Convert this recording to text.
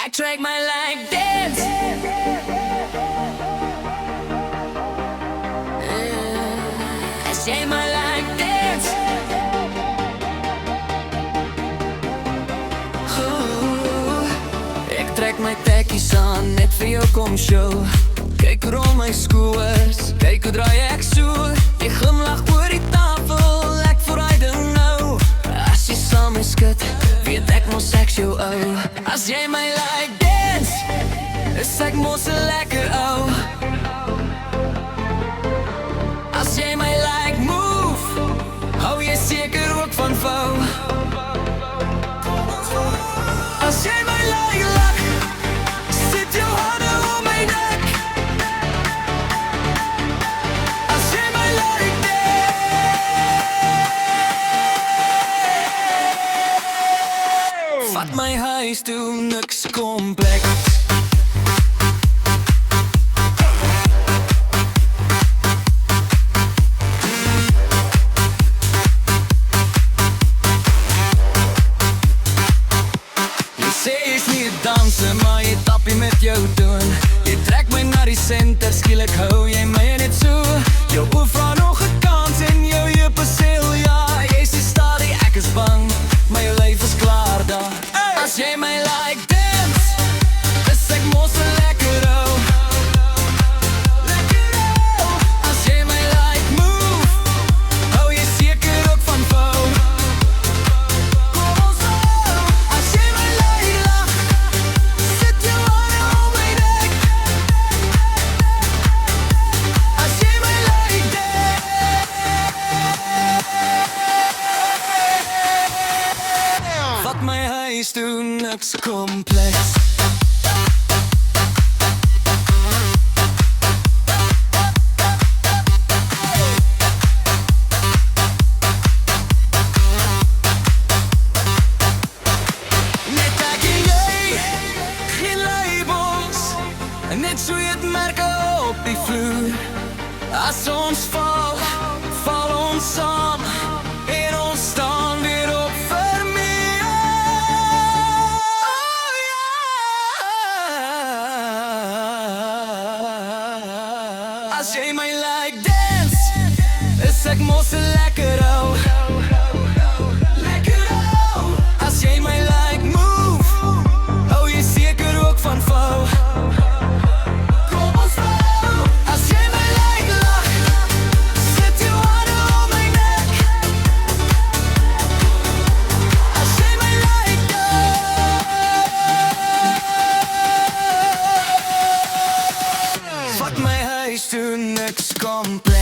Ik trek my like dance. As jy my like dance. Ek trek my tekkies aan, net vir jou kom show. Kyk hoe rol my skoors, kyk hoe draai ek so. Jy glimlach oor die tafel, ek vooruit ding nou. As jy saam my skud, weet ek mos ek's jou ou. As jy my like dance, is ek mos 'n lekker ou. As jy my like move, hou jy seker ook van vou. As jy my like lach, sit jou hande om my nek. As jy my like dance, vat my huis toe, niks kompleks. Dansen, maar jy tappie met jou doen. Jy trek my na die center, skielik hou jy my net so. Jou oor vra nog 'n kans en jou heupe seel, ja. Jy sê stadig, ek is bang, maar jou lyf is klaar daar. As jy my like dance, is ek mos 'n lekker ou. As jy my like move, hou jy seker ook van vou. As jy my like lach, my huis toe, niks kompleks. Net ek en jy, geen labels, net so jy het merke op die vloer. As ons val, val ons saam en ons staan weer op. As jy my like dance, is ek mos 'n lekker ou. Lekker ou. As jy my like move, hou jy seker ook van vou. Kom ons vou. As jy my like lach, sit jou hande om my nek. As jy my like dance, vat my huis toe, niks kompleks.